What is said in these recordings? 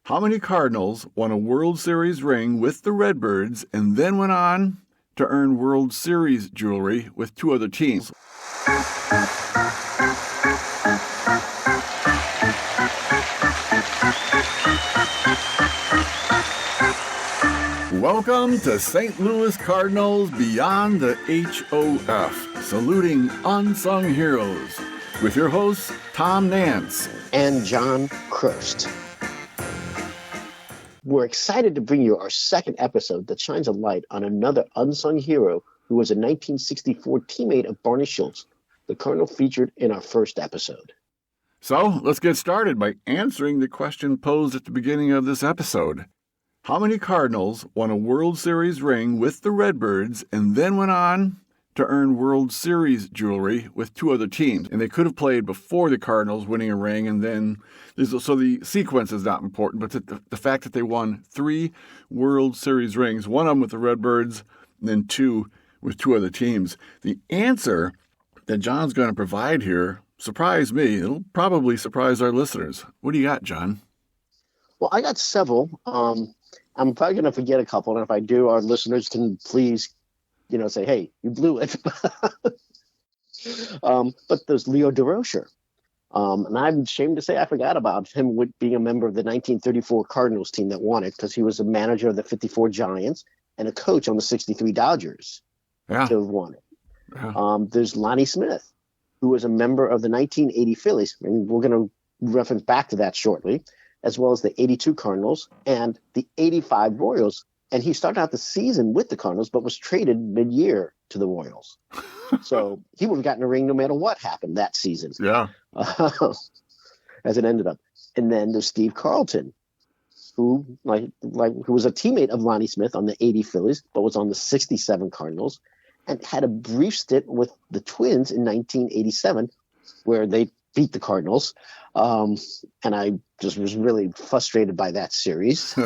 How many Cardinals won a World Series ring with the Redbirds and then went on to earn World Series jewelry with two other teams? Welcome to St. Louis Cardinals Beyond the HOF, saluting unsung heroes, with your hosts, Tom Nance and John Crust. We're excited to bring you our second episode that shines a light on another unsung hero who was a 1964 teammate of Barney Schultz, the Cardinal featured in our first episode. So let's get started by answering the question posed at the beginning of this episode. How many Cardinals won a World Series ring with the Redbirds and then went on to earn World Series jewelry with two other teams? And they could have played before the Cardinals winning a ring, and then so the sequence is not important, but the fact that they won 3 World Series rings, one of them with the Redbirds, and then 2 with two other teams. The answer that John's going to provide here surprised me. It'll probably surprise our listeners. What do you got, John? Well, I got several. I'm probably going to forget a couple, and if I do, our listeners can please, say, hey, you blew it. But there's Leo DeRocher. And I'm ashamed to say I forgot about him being a member of the 1934 Cardinals team that won it, because he was a manager of the 54 Giants and a coach on the 63 Dodgers to have won it. Yeah. There's Lonnie Smith, who was a member of the 1980 Phillies, and we're going to reference back to that shortly, as well as the 82 Cardinals and the 85 Royals. And he started out the season with the Cardinals, but was traded mid-year to the Royals. So he would have gotten a ring no matter what happened that season. Yeah. As it ended up. And then there's Steve Carlton, who who was a teammate of Lonnie Smith on the 80 Phillies, but was on the 67 Cardinals, and had a brief stint with the Twins in 1987, where they beat the Cardinals. And I just was really frustrated by that series.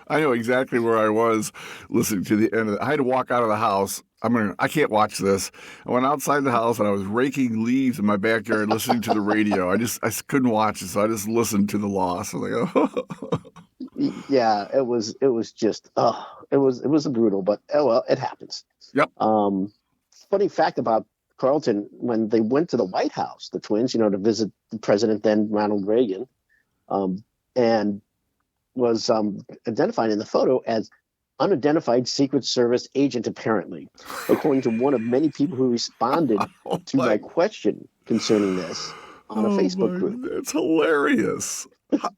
I know exactly where I was listening to the end of it. I had to walk out of the house. I can't watch this. I went outside the house and I was raking leaves in my backyard listening to the radio. I couldn't watch it, so I just listened to the loss. I was like, oh. Yeah, it was just it was brutal, but well, it happens. Yep. Funny fact about Carlton, when they went to the White House, the Twins, to visit the president then, Ronald Reagan, and was identified in the photo as unidentified Secret Service agent, apparently, according to one of many people who responded to my question concerning this on a Facebook group. It's hilarious.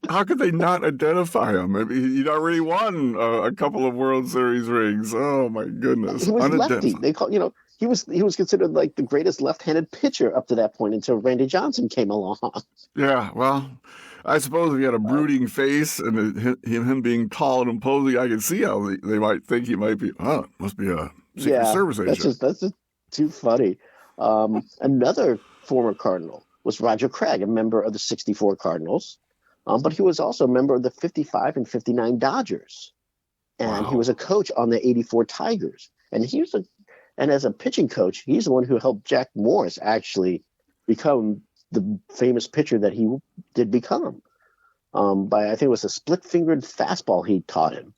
How could they not identify him? I mean, he'd already won a couple of World Series rings. Oh my goodness! He was lefty. They call he was considered like the greatest left-handed pitcher up to that point until Randy Johnson came along. Yeah, well, I suppose if he had a brooding face and him being tall and imposing, I can see how they might think he might be. Oh, must be a Secret Service agent. That's just too funny. Another former Cardinal was Roger Craig, a member of the 64 Cardinals, but he was also a member of the 55 and 59 Dodgers, and he was a coach on the 84 Tigers. And as a pitching coach, he's the one who helped Jack Morris actually become the famous pitcher that he did become. By I think it was a split-fingered fastball he taught him.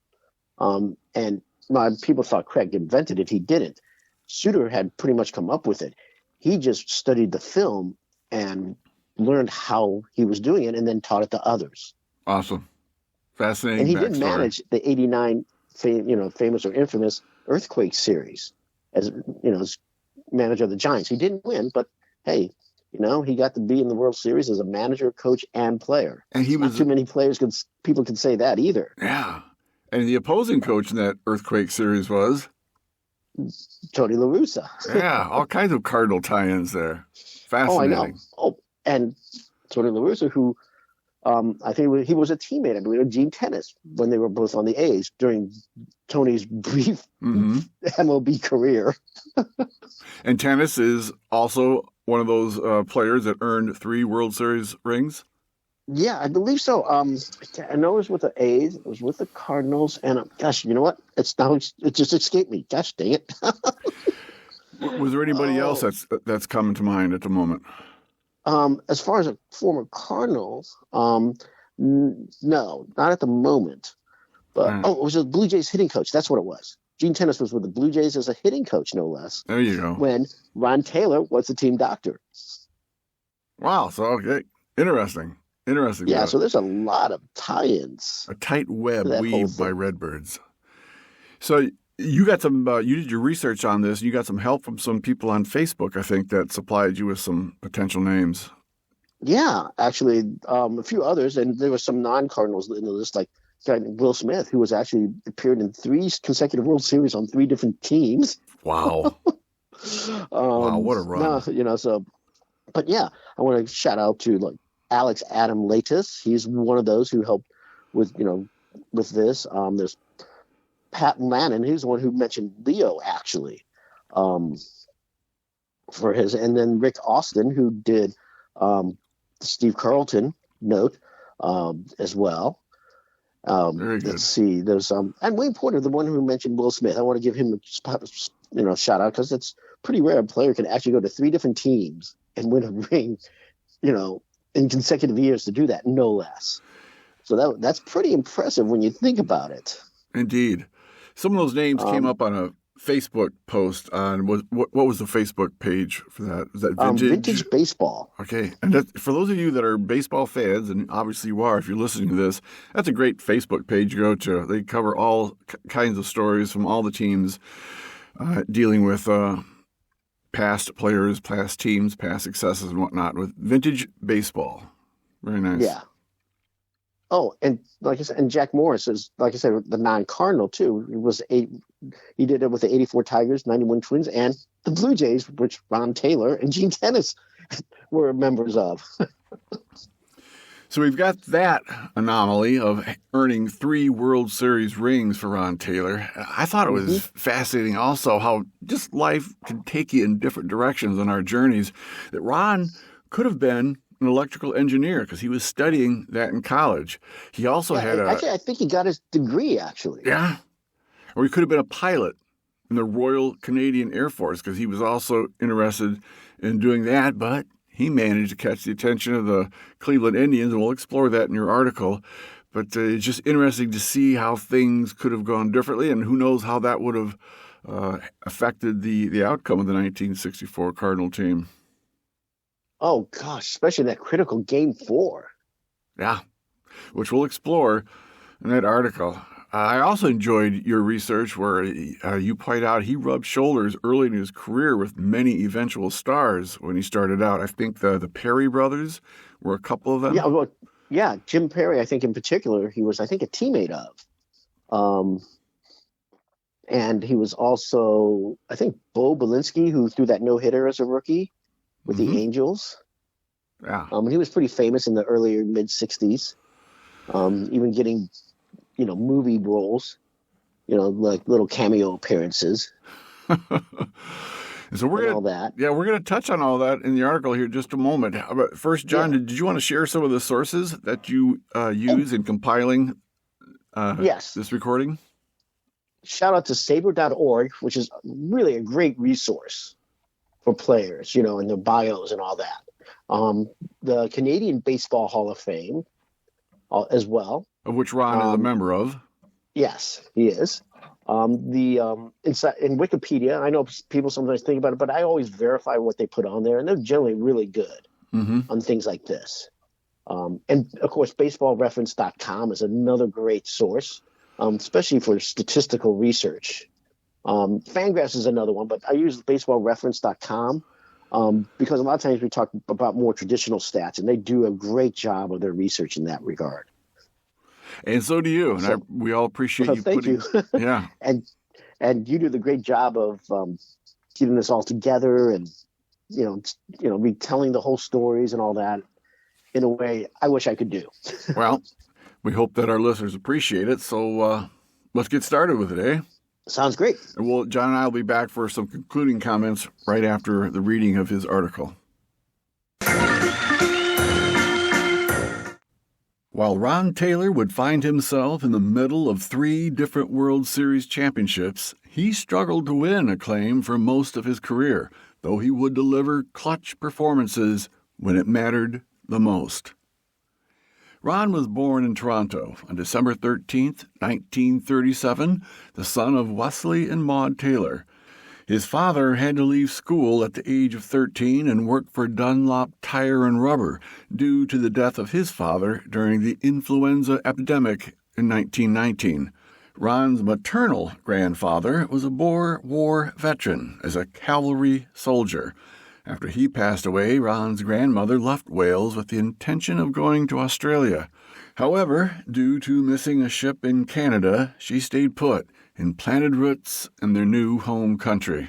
And people thought Craig invented it. He didn't. Suter had pretty much come up with it. He just studied the film and learned how he was doing it, and then taught it to others. Awesome, fascinating. And he did manage the '89, famous or infamous Earthquake series as manager of the Giants. He didn't win, but hey, he got to be in the World Series as a manager, coach, and player. And he was not too many people could say that either. Yeah, and the opposing coach in that Earthquake series was Tony La Russa. Yeah, all kinds of Cardinal tie-ins there. Fascinating. Oh, I know. Oh, and Tony La Russa, who I think he was a teammate, I believe, of Gene Tennis when they were both on the A's during Tony's brief MLB career. And Tennis is also one of those players that earned 3 World Series rings? Yeah, I believe so. I know it was with the A's, it was with the Cardinals, and gosh, you know what? It just escaped me. Gosh, dang it. Was there anybody else that's coming to mind at the moment? As far as a former Cardinals, No, not at the moment. But Uh, it was a Blue Jays hitting coach. That's what it was. Gene Tennis was with the Blue Jays as a hitting coach, no less. there you go. When Ron Taylor was the team doctor. Wow. So, okay. Interesting. Interesting. Yeah, so there's a lot of tie-ins. A tight web that whole weaved by thing. Redbirds. So you got some, you did your research on this. And you got some help from some people on Facebook, I think, that supplied you with some potential names. Yeah, actually, a few others, and there were some non-Cardinals in the list, like a guy named Will Smith, who was actually appeared in 3 consecutive World Series on 3 different teams. Wow. Wow, what a run. But yeah, I want to shout out to like Alex Adam Latis. He's one of those who helped with this. There's Pat Lannon. He's the one who mentioned Leo actually, for his, and then Rick Austin, who did the Steve Carlton note as well. Very good. Let's see. There's and Wayne Porter, the one who mentioned Will Smith. I want to give him a shout out because it's pretty rare a player can actually go to 3 different teams and win a ring, in consecutive years to do that, no less. So that's pretty impressive when you think about it. Indeed. Some of those names came up on a Facebook post on what was the Facebook page for that? Is that Vintage Baseball. Okay. And for those of you that are baseball fans, and obviously you are if you're listening to this, that's a great Facebook page to go to. They cover all kinds of stories from all the teams dealing with past players, past teams, past successes and whatnot with Vintage Baseball. Very nice. Yeah. Oh, and like I said, and Jack Morris is, like I said, the non-Cardinal too. He did it with the 84 Tigers, 91 Twins, and the Blue Jays, which Ron Taylor and Gene Tennis were members of. So we've got that anomaly of earning 3 World Series rings for Ron Taylor. I thought it was fascinating also how just life can take you in different directions on our journeys. That Ron could have been an electrical engineer because he was studying that in college. He also had actually, I think he got his degree, actually. Yeah. Or he could have been a pilot in the Royal Canadian Air Force because he was also interested in doing that, but he managed to catch the attention of the Cleveland Indians, and we'll explore that in your article. But it's just interesting to see how things could have gone differently, and who knows how that would have affected the outcome of the 1964 Cardinal team. Oh, gosh, especially that critical Game 4. Yeah, which we'll explore in that article. I also enjoyed your research where you point out he rubbed shoulders early in his career with many eventual stars when he started out. I think the Perry brothers were a couple of them. Yeah, Jim Perry, I think in particular, he was, I think, a teammate of. And he was also, I think, Bo Belinsky, who threw that no-hitter as a rookie with the Angels. Yeah. And he was pretty famous in the earlier mid-'60s, even getting movie roles, like little cameo appearances. So we're going to touch on all that in the article here in just a moment. But first, John, did you want to share some of the sources that you use in compiling this recording? Shout out to saber.org, which is really a great resource for players, and their bios and all that. The Canadian Baseball Hall of Fame as well. Of which Ron is a member of. Yes, he is. Inside in Wikipedia, I know people sometimes think about it, but I always verify what they put on there, and they're generally really good on things like this. And of course, baseballreference.com is another great source, especially for statistical research. Fangraphs is another one, but I use baseballreference.com because a lot of times we talk about more traditional stats, and they do a great job of their research in that regard. And so do you, and we all appreciate you thank putting. You. Yeah, and you do the great job of getting this all together, and retelling the whole stories and all that in a way I wish I could do. Well, we hope that our listeners appreciate it. So let's get started with it, eh? Sounds great. And John and I will be back for some concluding comments right after the reading of his article. While Ron Taylor would find himself in the middle of 3 different World Series championships, he struggled to win acclaim for most of his career, though he would deliver clutch performances when it mattered the most. Ron was born in Toronto on December 13th, 1937, the son of Wesley and Maud Taylor. His father had to leave school at the age of 13 and work for Dunlop Tire and Rubber due to the death of his father during the influenza epidemic in 1919. Ron's maternal grandfather was a Boer War veteran as a cavalry soldier. After he passed away, Ron's grandmother left Wales with the intention of going to Australia. However, due to missing a ship in Canada, she stayed put and planted roots in their new home country.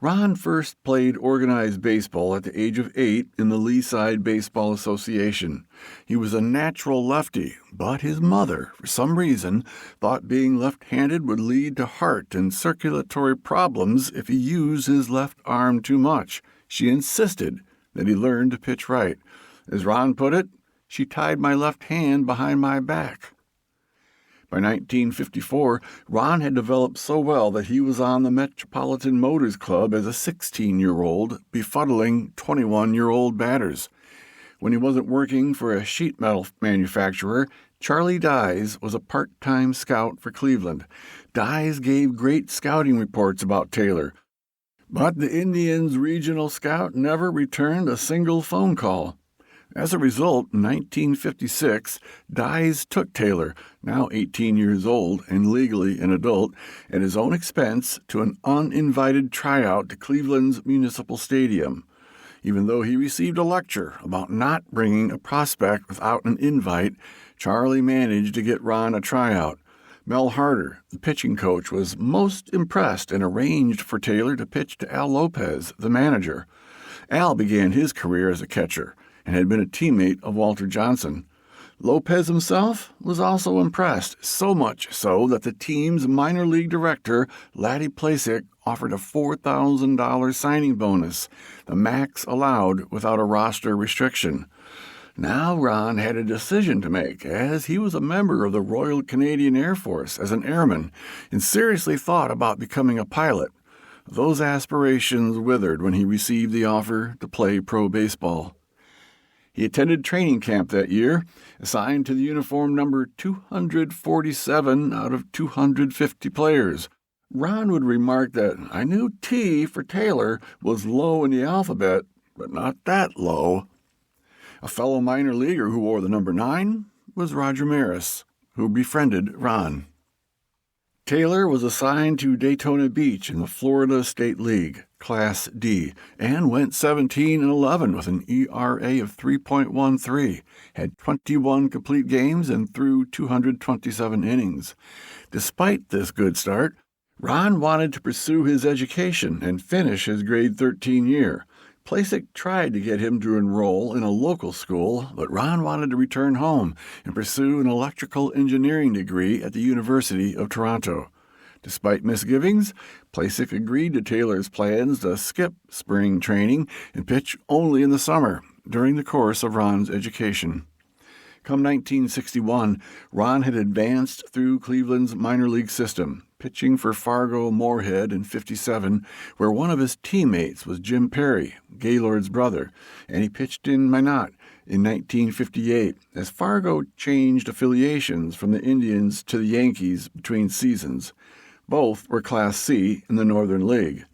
Ron first played organized baseball at the age of 8 in the Leaside Baseball Association. He was a natural lefty, but his mother, for some reason, thought being left-handed would lead to heart and circulatory problems if he used his left arm too much. She insisted that he learn to pitch right. As Ron put it, she tied my left hand behind my back. By 1954, Ron had developed so well that he was on the Metropolitan Motors Club as a 16-year-old, befuddling 21-year-old batters. When he wasn't working for a sheet metal manufacturer, Charlie Dyes was a part-time scout for Cleveland. Dyes gave great scouting reports about Taylor, but the Indians' regional scout never returned a single phone call. As a result, in 1956, Dyes took Taylor, now 18 years old and legally an adult, at his own expense to an uninvited tryout to Cleveland's Municipal Stadium. Even though he received a lecture about not bringing a prospect without an invite, Charlie managed to get Ron a tryout. Mel Harder, the pitching coach, was most impressed and arranged for Taylor to pitch to Al Lopez, the manager. Al began his career as a catcher and had been a teammate of Walter Johnson. Lopez himself was also impressed, so much so that the team's minor league director, Laddie Placek, offered a $4,000 signing bonus, the max allowed without a roster restriction. Now Ron had a decision to make, as he was a member of the Royal Canadian Air Force as an airman and seriously thought about becoming a pilot. Those aspirations withered when he received the offer to play pro baseball. He attended training camp that year, assigned to the uniform number 247 out of 250 players. Ron would remark that, "I knew T for Taylor was low in the alphabet, but not that low." A fellow minor leaguer who wore the number 9 was Roger Maris, who befriended Ron. Taylor was assigned to Daytona Beach in the Florida State League, Class D, and went 17-11 with an ERA of 3.13, had 21 complete games, and threw 227 innings. Despite this good start, Ron wanted to pursue his education and finish his grade 13 year. Placek tried to get him to enroll in a local school, but Ron wanted to return home and pursue an electrical engineering degree at the University of Toronto. Despite misgivings, Placek agreed to Taylor's plans to skip spring training and pitch only in the summer during the course of Ron's education. Come 1961, Ron had advanced through Cleveland's minor league system, pitching for Fargo Moorhead in '57, where one of his teammates was Jim Perry, Gaylord's brother, and he pitched in Minot in 1958, as Fargo changed affiliations from the Indians to the Yankees between seasons. Both were Class C in the Northern League.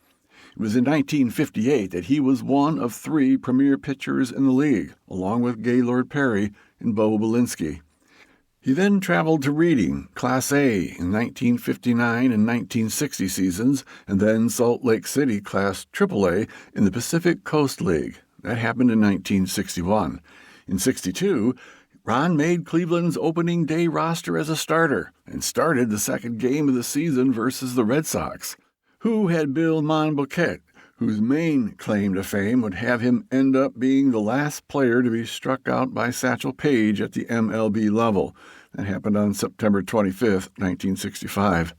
It was in 1958 that he was one of 3 premier pitchers in the league, along with Gaylord Perry and Bo Belinsky. He then traveled to Reading, Class A, in 1959 and 1960 seasons, and then Salt Lake City, Class AAA, in the Pacific Coast League. That happened in 1961. In '62, Ron made Cleveland's opening day roster as a starter and started the second game of the season versus the Red Sox, who had Bill Monbouquet, whose main claim to fame would have him end up being the last player to be struck out by Satchel Paige at the MLB level. That happened on September 25, 1965.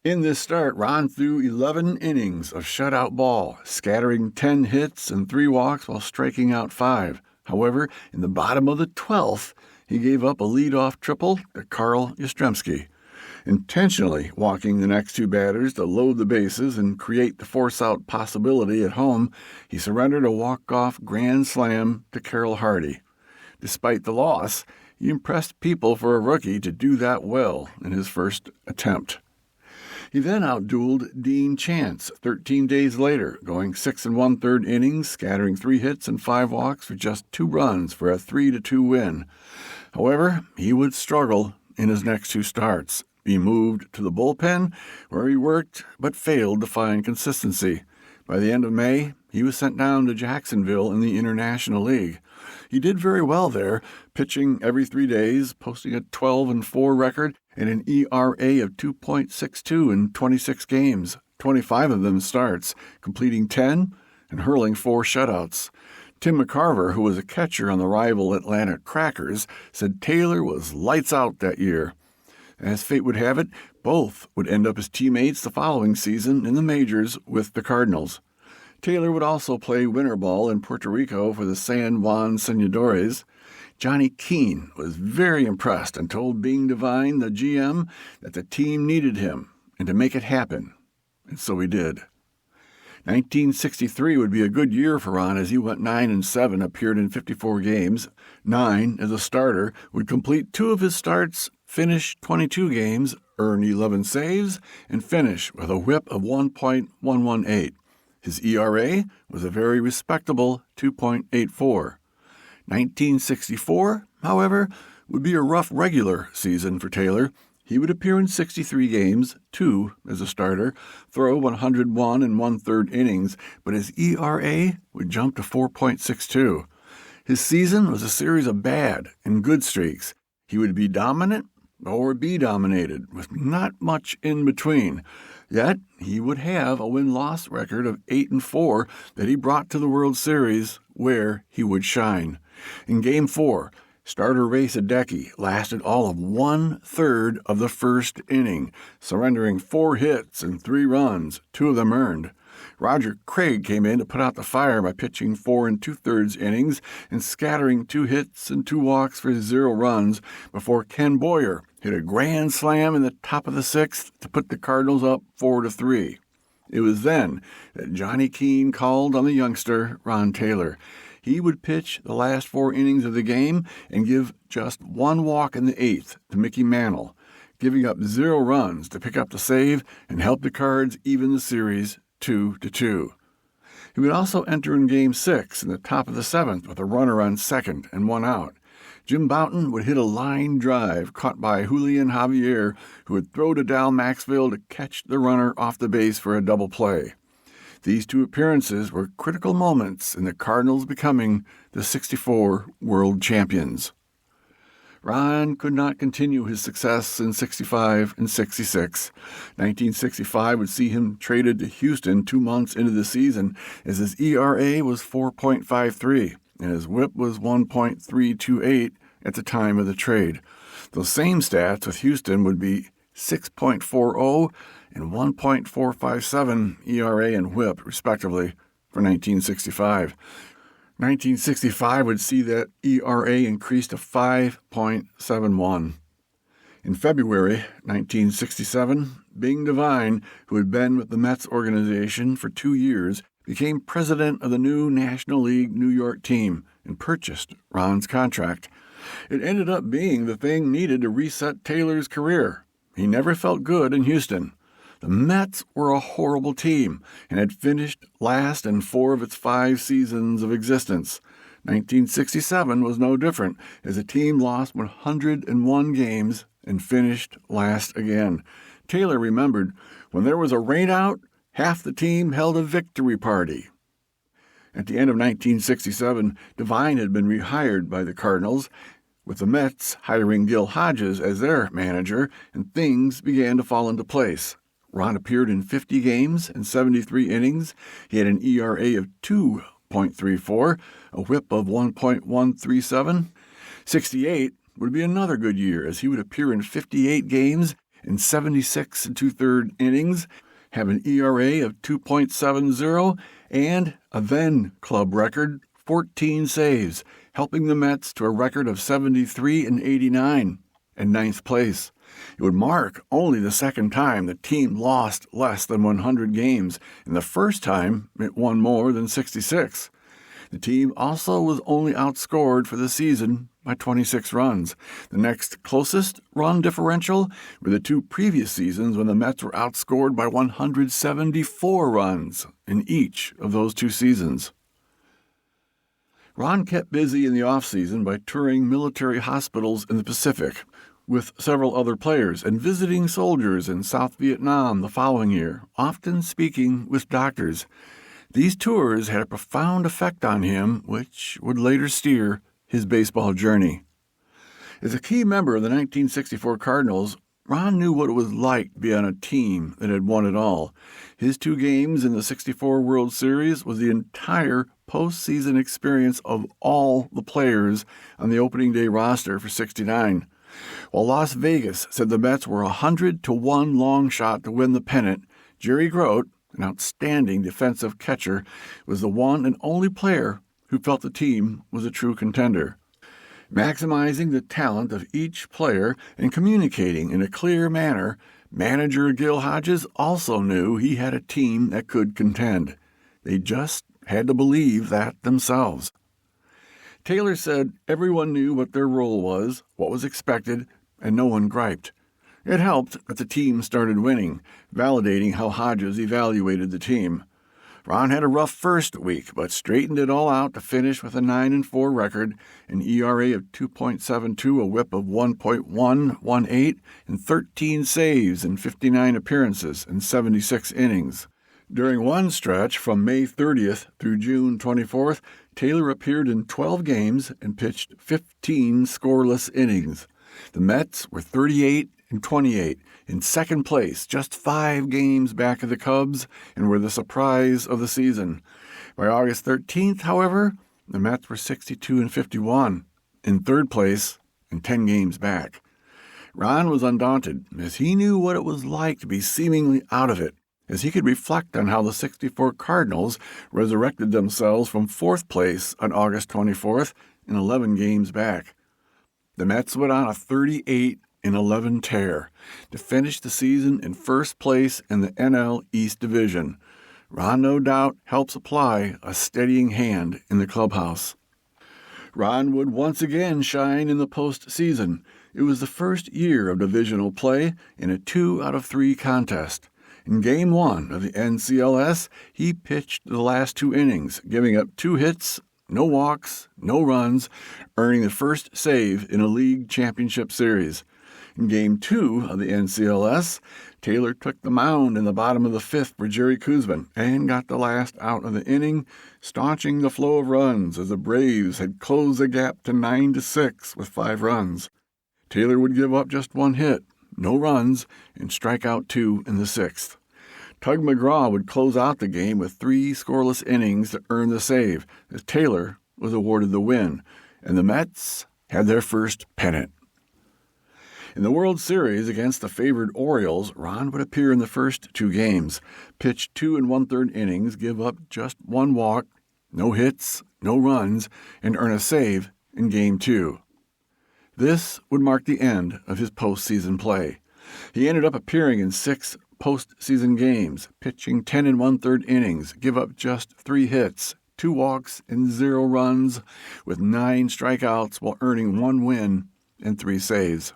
In this start, Ron threw 11 innings of shutout ball, scattering 10 hits and 3 walks while striking out 5. However, in the bottom of the 12th, he gave up a leadoff triple to Carl Yastrzemski. Intentionally walking the next 2 batters to load the bases and create the force-out possibility at home, he surrendered a walk-off grand slam to Carroll Hardy. Despite the loss, he impressed people for a rookie to do that well in his first attempt. He then outdueled Dean Chance 13 days later, going 6 1/3 innings, scattering 3 hits and 5 walks for just 2 runs for a 3-2 win. However, he would struggle in his next 2 starts, being moved to the bullpen, where he worked but failed to find consistency. By the end of May, he was sent down to Jacksonville in the International League. He did very well there, pitching every 3 days, posting a 12-4 record and an ERA of 2.62 in 26 games, 25 of them starts, completing 10 and hurling 4 shutouts. Tim McCarver, who was a catcher on the rival Atlanta Crackers, said Taylor was lights out that year. As fate would have it, both would end up as teammates the following season in the majors with the Cardinals. Taylor would also play winter ball in Puerto Rico for the San Juan Senadores. Johnny Keane was very impressed and told Bing Devine, the GM, that the team needed him and to make it happen. And so he did. 1963 would be a good year for Ron as he went 9-7, appeared in 54 games, 9 as a starter, would complete 2 of his starts, finish 22 games, earn 11 saves, and finish with a whip of 1.118. His ERA was a very respectable 2.84. 1964, however, would be a rough regular season for Taylor. He would appear in 63 games, 2 as a starter, throw 101 1/3 innings, but his ERA would jump to 4.62. His season was a series of bad and good streaks. He would be dominant or be dominated, with not much in between. Yet he would have a win-loss record of 8-4 that he brought to the World Series, where he would shine. In Game 4, starter Ray Sadecki lasted all of 1/3 of the first inning, surrendering 4 hits and 3 runs, 2 of them earned. Roger Craig came in to put out the fire by pitching 4 2/3 innings and scattering 2 hits and 2 walks for 0 runs before Ken Boyer hit a grand slam in the top of the 6th to put the Cardinals up 4-3. It was then that Johnny Keane called on the youngster Ron Taylor. He would pitch the last 4 innings of the game and give just 1 walk in the 8th to Mickey Mantle, giving up 0 runs to pick up the save and help the Cards even the series 2-2. He would also enter in Game 6 in the top of the 7th with a runner on second and 1 out. Jim Bouton would hit a line drive caught by Julian Javier, who would throw to Dal Maxfield to catch the runner off the base for a double play. These 2 appearances were critical moments in the Cardinals becoming the '64 World Champions. Ron could not continue his success in 65 and 66. 1965 would see him traded to Houston 2 months into the season, as his ERA was 4.53 and his whip was 1.328 at the time of the trade. Those same stats with Houston would be 6.40 and 1.457 ERA and whip, respectively, for 1965. 1965 would see that ERA increase to 5.71. In February 1967, Bing Devine, who had been with the Mets organization for 2 years, became president of the new National League New York team and purchased Ron's contract. It ended up being the thing needed to reset Taylor's career. He never felt good in Houston. The Mets were a horrible team and had finished last in 4 of its 5 seasons of existence. 1967 was no different, as the team lost 101 games and finished last again. Taylor remembered, when there was a rainout, half the team held a victory party. At the end of 1967, Devine had been rehired by the Cardinals, with the Mets hiring Gil Hodges as their manager, and things began to fall into place. Ron appeared in 50 games and 73 innings. He had an ERA of 2.34, a whip of 1.137. 68 would be another good year, as he would appear in 58 games and 76 2/3 innings, have an ERA of 2.70, and a then club record 14 saves, helping the Mets to a record of 73 and 89 and 9th place. It would mark only the second time the team lost less than 100 games, and the first time it won more than 66. The team also was only outscored for the season by 26 runs. The next closest run differential were the two previous seasons when the Mets were outscored by 174 runs in each of those two seasons. Ron kept busy in the offseason by touring military hospitals in the Pacific with several other players and visiting soldiers in South Vietnam the following year, often speaking with doctors. These tours had a profound effect on him, which would later steer his baseball journey. As a key member of the 1964 Cardinals, Ron knew what it was like to be on a team that had won it all. His 2 games in the '64 World Series was the entire postseason experience of all the players on the opening day roster for '69. While Las Vegas said the Mets were 100-1 long shot to win the pennant, Jerry Grote, an outstanding defensive catcher, was the one and only player who felt the team was a true contender. Maximizing the talent of each player and communicating in a clear manner, manager Gil Hodges also knew he had a team that could contend. They just had to believe that themselves. Taylor said everyone knew what their role was, what was expected, and no one griped. It helped that the team started winning, validating how Hodges evaluated the team. Ron had a rough first week, but straightened it all out to finish with a 9-4 record, an ERA of 2.72, a whip of 1.118, and 13 saves in 59 appearances and 76 innings. During one stretch from May 30th through June 24th, Taylor appeared in 12 games and pitched 15 scoreless innings. The Mets were 38-28 in second place, just 5 games back of the Cubs, and were the surprise of the season. By August 13th, however, the Mets were 62-51 in third place and 10 games back. Ron was undaunted, as he knew what it was like to be seemingly out of it, as he could reflect on how the '64 Cardinals resurrected themselves from 4th place on August 24th and 11 games back. The Mets went on a 38-11 tear to finish the season in first place in the NL East Division. Ron no doubt helps apply a steadying hand in the clubhouse. Ron would once again shine in the postseason. It was the first year of divisional play in a 2 out of 3 contest. In Game 1 of the NCLS, he pitched the last 2 innings, giving up 2 hits, no walks, no runs, earning the first save in a league championship series. In Game 2 of the NCLS, Taylor took the mound in the bottom of the 5th for Jerry Koosman and got the last out of the inning, staunching the flow of runs as the Braves had closed the gap to 9-6 with 5 runs. Taylor would give up just 1 hit, no runs, and strike out 2 in the 6th. Tug McGraw would close out the game with 3 scoreless innings to earn the save, as Taylor was awarded the win, and the Mets had their first pennant. In the World Series against the favored Orioles, Ron would appear in the first 2 games, pitch 2 1/3 innings, give up just 1 walk, no hits, no runs, and earn a save in Game 2. This would mark the end of his postseason play. He ended up appearing in 6 postseason games, pitching 10 1/3 innings, give up just 3 hits, 2 walks, and 0 runs, with 9 strikeouts while earning 1 win and 3 saves.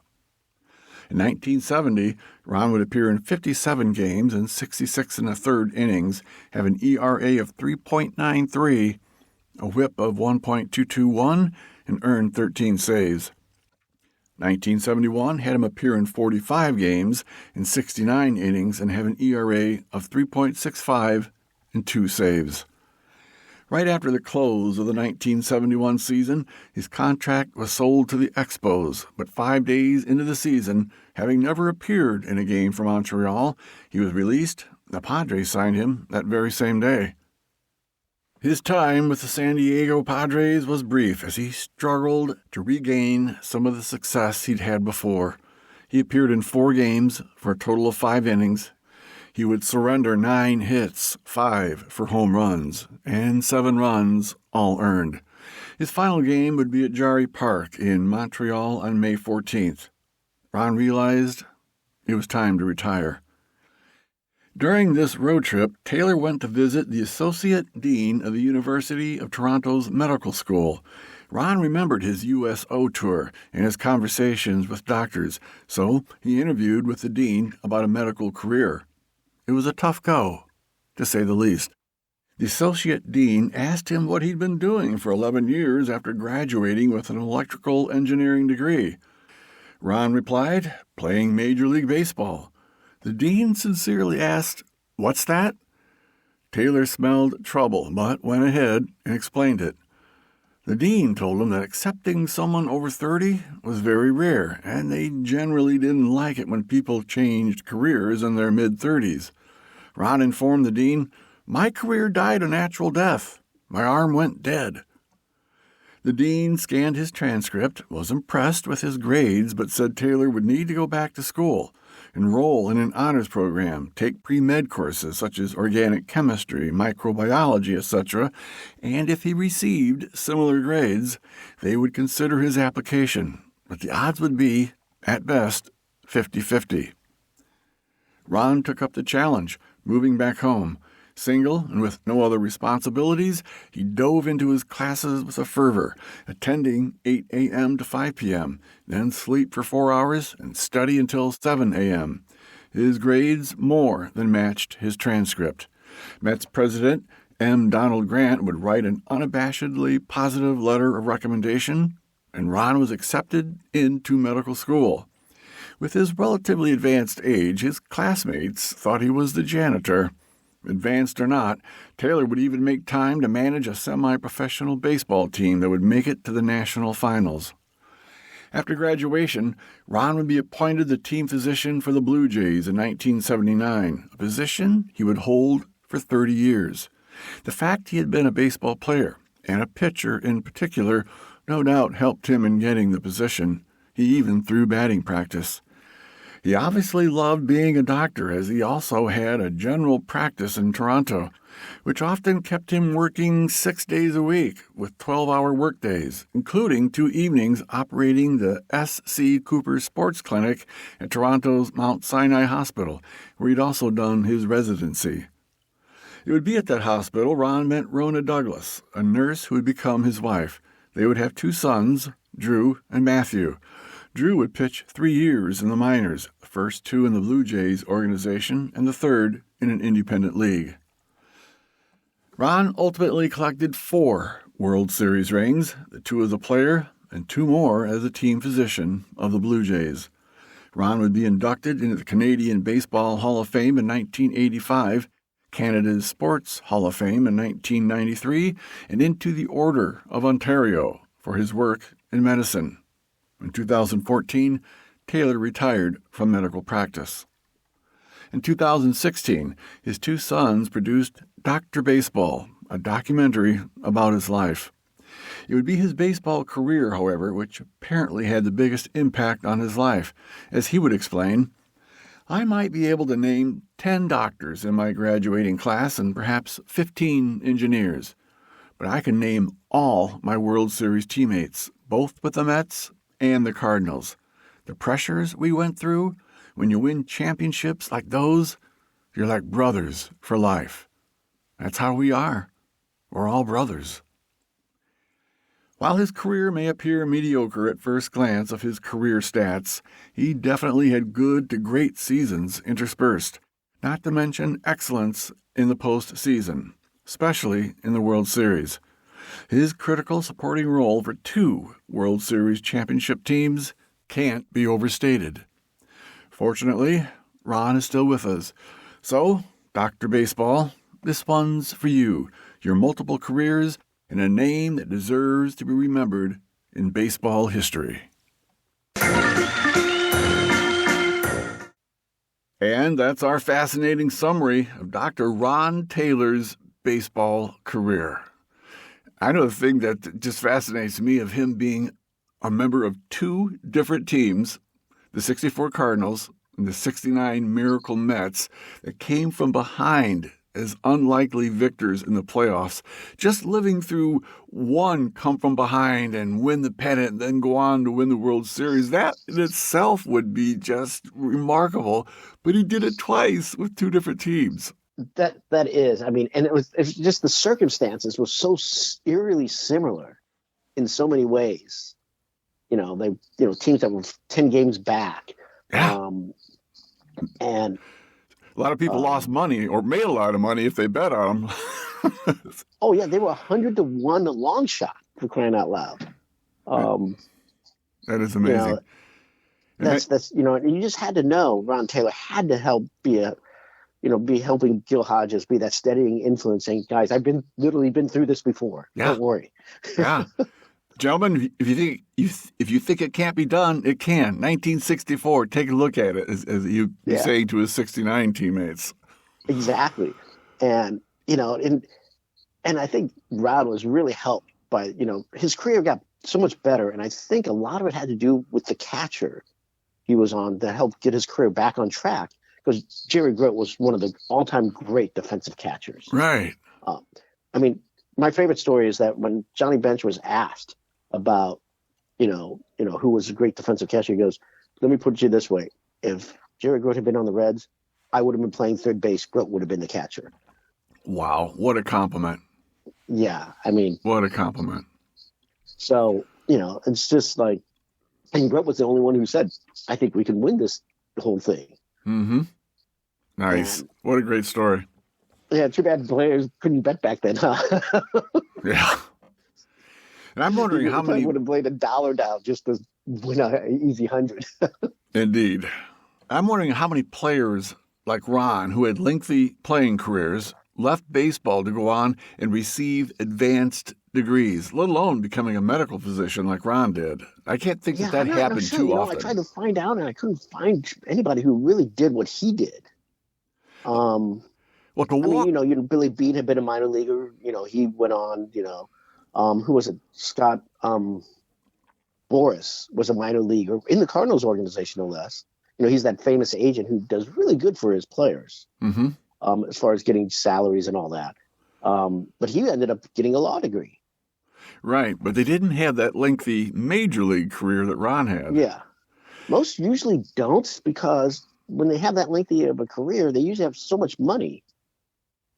In 1970, Ron would appear in 57 games and 66 1/3 innings, have an ERA of 3.93, a whip of 1.221, and earn 13 saves. 1971 had him appear in 45 games and 69 innings and have an ERA of 3.65 and 2 saves. Right after the close of the 1971 season, his contract was sold to the Expos, but 5 days into the season, having never appeared in a game for Montreal, he was released. The Padres signed him that very same day. His time with the San Diego Padres was brief as he struggled to regain some of the success he'd had before. He appeared in 4 games for a total of 5 innings. He would surrender 9 hits, 5 for home runs, and 7 runs, all earned. His final game would be at Jarry Park in Montreal on May 14th. Ron realized it was time to retire. During this road trip, Taylor went to visit the Associate Dean of the University of Toronto's Medical School. Ron remembered his USO tour and his conversations with doctors, so he interviewed with the dean about a medical career. It was a tough go, to say the least. The Associate Dean asked him what he'd been doing for 11 years after graduating with an electrical engineering degree. Ron replied, playing Major League Baseball. The dean sincerely asked, "What's that?" Taylor smelled trouble, but went ahead and explained it. The dean told him that accepting someone over 30 was very rare, and they generally didn't like it when people changed careers in their mid-30s. Ron informed the dean, "My career died a natural death. My arm went dead." The dean scanned his transcript, was impressed with his grades, but said Taylor would need to go back to school, enroll in an honors program, take pre-med courses such as organic chemistry, microbiology, etc., and if he received similar grades, they would consider his application, but the odds would be, at best, 50-50. Ron took up the challenge, moving back home. Single and with no other responsibilities, he dove into his classes with a fervor, attending 8 a.m. to 5 p.m., then sleep for 4 hours and study until 7 a.m. His grades more than matched his transcript. Mets president M. Donald Grant would write an unabashedly positive letter of recommendation, and Ron was accepted into medical school. With his relatively advanced age, his classmates thought he was the janitor. Advanced or not, Taylor would even make time to manage a semi-professional baseball team that would make it to the national finals. After graduation, Ron would be appointed the team physician for the Blue Jays in 1979, a position he would hold for 30 years. The fact he had been a baseball player, and a pitcher in particular, no doubt helped him in getting the position. He even threw batting practice. He obviously loved being a doctor, as he also had a general practice in Toronto, which often kept him working 6 days a week with 12-hour workdays, including 2 evenings operating the S.C. Cooper Sports Clinic at Toronto's Mount Sinai Hospital, where he'd also done his residency. It would be at that hospital Ron met Rona Douglas, a nurse who would become his wife. They would have 2 sons, Drew and Matthew. Drew would pitch 3 years in the minors, the first 2 in the Blue Jays organization and the third in an independent league. Ron ultimately collected 4 World Series rings, the 2 as a player and 2 more as a team physician of the Blue Jays. Ron would be inducted into the Canadian Baseball Hall of Fame in 1985, Canada's Sports Hall of Fame in 1993, and into the Order of Ontario for his work in medicine. In 2014, Taylor retired from medical practice. In 2016, his 2 sons produced Dr. Baseball, a documentary about his life. It would be his baseball career, however, which apparently had the biggest impact on his life. As he would explain, "I might be able to name 10 doctors in my graduating class and perhaps 15 engineers, but I can name all my World Series teammates, both with the Mets and the Cardinals. The pressures we went through, when you win championships like those, you're like brothers for life. That's how we are. We're all brothers." While his career may appear mediocre at first glance of his career stats, he definitely had good to great seasons interspersed, not to mention excellence in the postseason, especially in the World Series. His critical supporting role for 2 World Series championship teams can't be overstated. Fortunately, Ron is still with us. So, Dr. Baseball, this one's for you, your multiple careers, and a name that deserves to be remembered in baseball history. And that's our fascinating summary of Dr. Ron Taylor's baseball career. I know the thing that just fascinates me of him being a member of 2 different teams, the 64 Cardinals and the 69 Miracle Mets, that came from behind as unlikely victors in the playoffs. Just living through one come from behind and win the pennant and then go on to win the World Series, that in itself would be just remarkable. But he did it twice with two different teams. That is, I mean, and it's just the circumstances were so eerily similar in so many ways. Teams that were 10 games back. Yeah. And a lot of people lost money or made a lot of money if they bet on them. Oh yeah, they were 100 to 1 a long shot, for crying out loud. That is amazing. That's you just had to know Ron Taylor had to help be helping Gil Hodges be that steadying influence, saying, guys, I've literally been through this before. Yeah. Don't worry. Yeah. Gentlemen, if you think it can't be done, it can. 1964, take a look at it, as you saying to his 69 teammates. Exactly. And, and I think Ron was really helped by, his career got so much better. And I think a lot of it had to do with the catcher he was on to help get his career back on track, because Jerry Grote was one of the all-time great defensive catchers. Right. I mean, my favorite story is that when Johnny Bench was asked about, who was a great defensive catcher, he goes, let me put it to you this way. If Jerry Grote had been on the Reds, I would have been playing third base. Grote would have been the catcher. Wow. What a compliment. Yeah. I mean. What a compliment. So, it's just like, and Grote was the only one who said, I think we can win this whole thing. Mm-hmm. Nice. What a great story. Yeah, too bad players couldn't bet back then, huh? Yeah. And I'm wondering how many would have laid $1 down just to win an easy 100. Indeed. I'm wondering how many players like Ron, who had lengthy playing careers, left baseball to go on and receive advanced degrees, let alone becoming a medical physician like Ron did. I can't think that happened too often. I tried to find out, and I couldn't find anybody who really did what he did. Billy Bean had been a minor leaguer. He went on. Who was it? Scott Boras was a minor leaguer in the Cardinals organization, no less. He's that famous agent who does really good for his players, as far as getting salaries and all that. But he ended up getting a law degree. Right, but they didn't have that lengthy major league career that Ron had. Yeah. Most usually don't, because when they have that lengthy of a career, they usually have so much money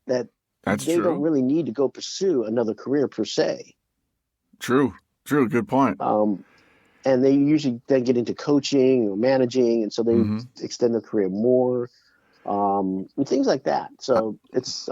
that they don't really need to go pursue another career per se. True. Good point. And they usually then get into coaching or managing, and so they extend their career more, and things like that. So it's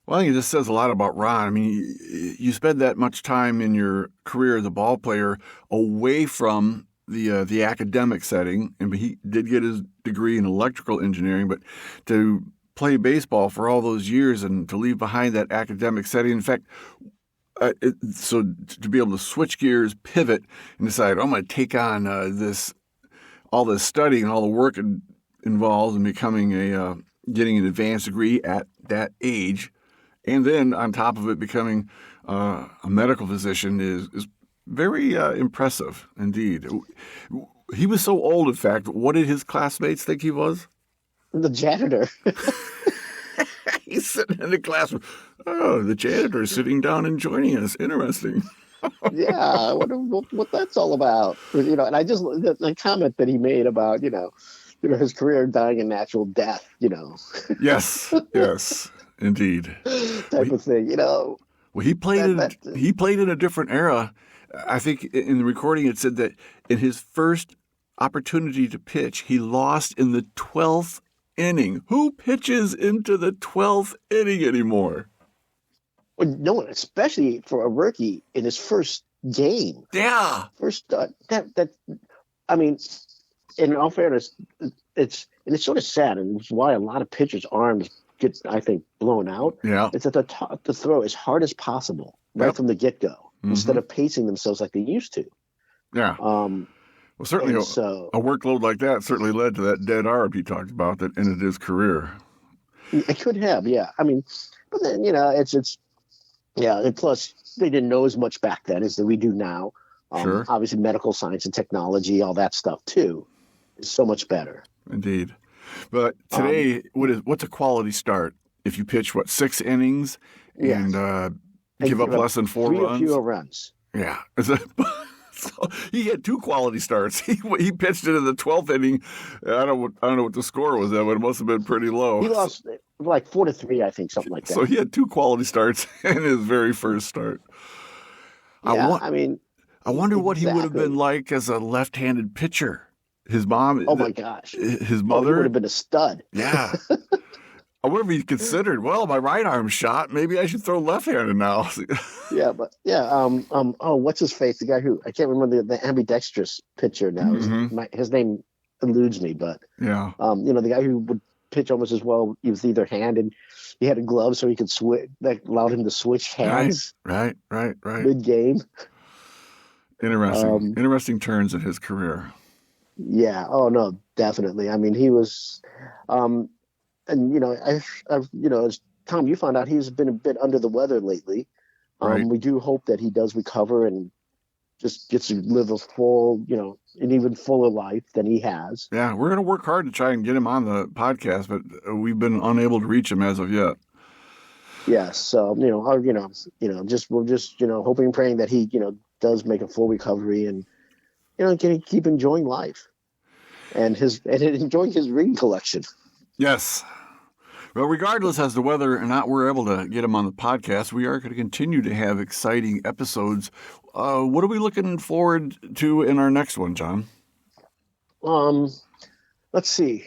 Well, I think this says a lot about Ron. I mean, you spend that much time in your career as a ball player away from the academic setting, and he did get his degree in electrical engineering, but to play baseball for all those years and to leave behind that academic setting. In fact, so to be able to switch gears, pivot, and decide, I'm going to take on all this studying and all the work involved in becoming getting an advanced degree at that age, and then on top of it becoming a medical physician is very impressive indeed. He was so old, in fact. What did his classmates think he was? The janitor. He's sitting in the classroom. Oh, the janitor is sitting down and joining us. Interesting. Yeah, I wonder what that's all about. And I just the comment that he made about his career dying a natural death. Yes, indeed. Type of thing. Well, he played in a different era. I think in the recording it said that in his first opportunity to pitch, he lost in the 12th inning. Who pitches into the 12th inning anymore? Well, no one, especially for a rookie in his first game. Yeah. First, I mean, in all fairness, it's sort of sad, and it's why a lot of pitchers' arms get, I think, blown out. Yeah. It's at the top to throw as hard as possible right from the get-go, instead of pacing themselves like they used to. Yeah. Well, certainly a workload like that certainly led to that dead arm he talked about that ended his career. It could have, yeah. I mean, but then, and plus they didn't know as much back then as we do now. Sure. Obviously, medical science and technology, all that stuff too, is so much better. Indeed. But today, what's a quality start if you pitch, 6 innings and give up less than 4 3 runs? Or fewer runs. Yeah. So he had 2 quality starts. He pitched it in the 12th inning. I don't know what the score was at, but it must have been pretty low. He lost like 4-3, I think, something like that. So he had 2 quality starts in his very first start. Yeah, I wonder what he would have been like as a left-handed pitcher. His mom. Oh my gosh. His mother he would have been a stud. Yeah. I wonder if he considered, well, my right arm shot. Maybe I should throw left-handed now. What's his face? The guy who I can't remember the ambidextrous pitcher now. Mm-hmm. His name eludes me, but yeah. The guy who would pitch almost as well with either hand, and he had a glove so he could switch. That allowed him to switch hands. Right. Mid game. Interesting turns in his career. Yeah. Oh no, definitely. I mean, he was. As Tom, you found out he's been a bit under the weather lately. Right. We do hope that he does recover and just gets to live a full, an even fuller life than he has. Yeah, we're going to work hard to try and get him on the podcast, but we've been unable to reach him as of yet. Yes, so we're just hoping and praying that he does make a full recovery and can keep enjoying life and enjoying his ring collection. Yes. Well, regardless as to whether or not we're able to get him on the podcast, we are going to continue to have exciting episodes. What are we looking forward to in our next one, John? Let's see.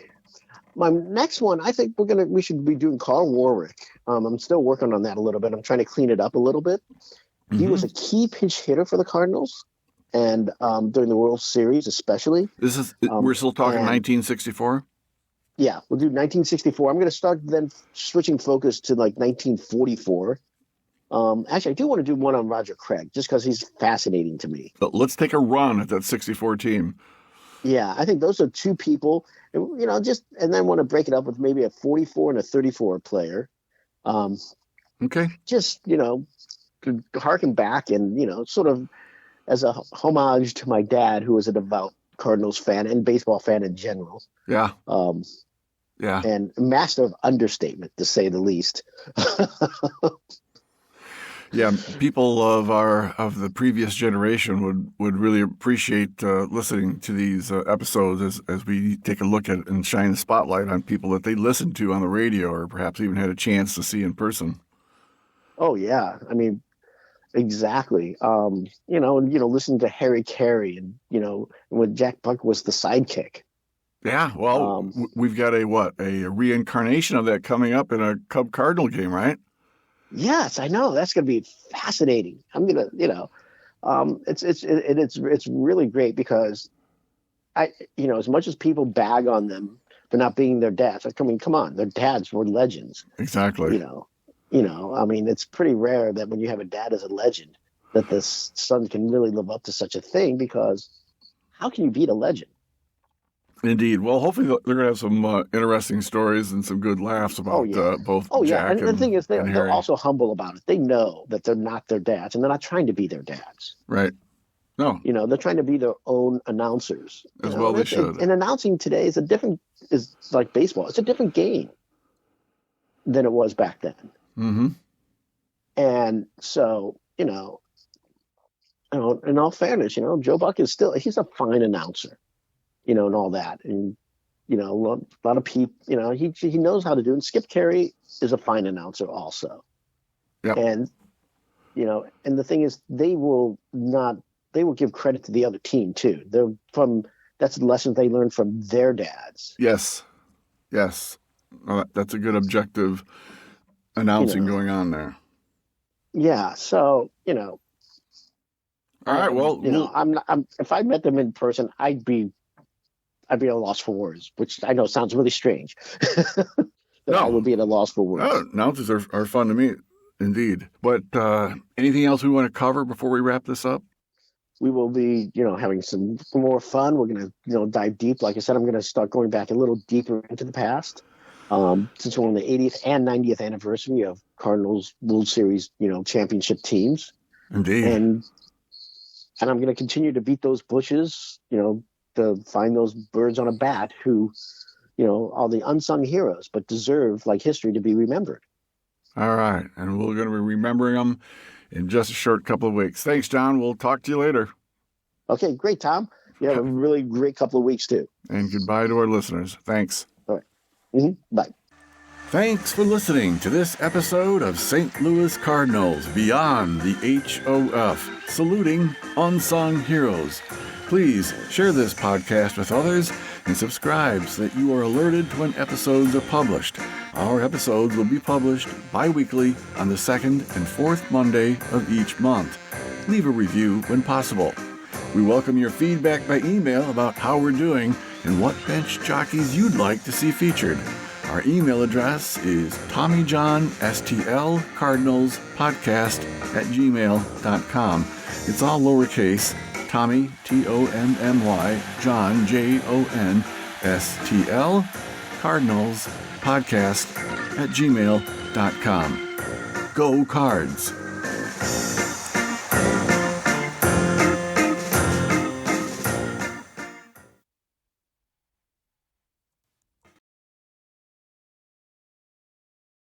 My next one, I think we should be doing Carl Warwick. I'm still working on that a little bit. I'm trying to clean it up a little bit. Mm-hmm. He was a key pinch hitter for the Cardinals, and during the World Series especially. We're still talking 1964? Yeah, we'll do 1964. I'm going to start then switching focus to 1944. Actually, I do want to do one on Roger Craig just because he's fascinating to me. But let's take a run at that 64 team. Yeah, I think those are 2 people, and then want to break it up with maybe a 44 and a 34 player. Okay. Just, to harken back and, sort of as a homage to my dad, who was a devout Cardinals fan and baseball fan in general. Yeah. Yeah. And master of understatement, to say the least. Yeah, people of the previous generation would really appreciate listening to these episodes as we take a look at and shine the spotlight on people that they listened to on the radio or perhaps even had a chance to see in person. Oh yeah, I mean, exactly. Listen to Harry Carey and when Jack Buck was the sidekick. Yeah, well, we've got a reincarnation of that coming up in a Cub Cardinal game, right? Yes, I know. That's going to be fascinating. I'm going to, it's really great because as much as people bag on them for not being their dads, come on, their dads were legends. Exactly. I mean, it's pretty rare that when you have a dad as a legend that the son can really live up to such a thing, because how can you beat a legend? Indeed. Well, hopefully they're going to have some interesting stories and some good laughs about both Jack and the thing is, they're Harry. also humble about it. They know that they're not their dads, and they're not trying to be their dads. Right. No. They're trying to be their own announcers. As well they should. And announcing today is like baseball. It's a different game than it was back then. Mm-hmm. And so, in all fairness, Joe Buck he's a fine announcer. And all that. And, a lot of people, he knows how to do it. And Skip Carey is a fine announcer also. Yep. And, and the thing is, they will give credit to the other team too. That's the lessons they learned from their dads. Yes. That's a good objective announcing going on there. Yeah. So, all right. Well, if I met them in person, I'd be at a loss for words, which I know sounds really strange. I would be at a loss for words. Announcers are fun to meet, indeed. But anything else we want to cover before we wrap this up? We will be, having some more fun. We're going to, dive deep. Like I said, I'm going to start going back a little deeper into the past. Since we're on the 80th and 90th anniversary of Cardinals World Series, championship teams. Indeed. And I'm going to continue to beat those bushes, to find those birds on a bat who, all the unsung heroes, but deserve, like history, to be remembered. All right. And we're going to be remembering them in just a short couple of weeks. Thanks, John. We'll talk to you later. Okay, great, Tom. You have a really great couple of weeks, too. And goodbye to our listeners. Thanks. All right. Bye. Thanks for listening to this episode of St. Louis Cardinals Beyond the HOF, saluting unsung heroes. Please share this podcast with others and subscribe so that you are alerted when episodes are published. Our episodes will be published bi-weekly on the second and fourth Monday of each month. Leave a review when possible. We welcome your feedback by email about how we're doing and what bench jockeys you'd like to see featured. Our email address is TommyJohnSTLCardinalsPodcast@gmail.com. It's all lowercase, Tommy, Tommy, John, John, STL, Cardinals Podcast@gmail.com. Go Cards!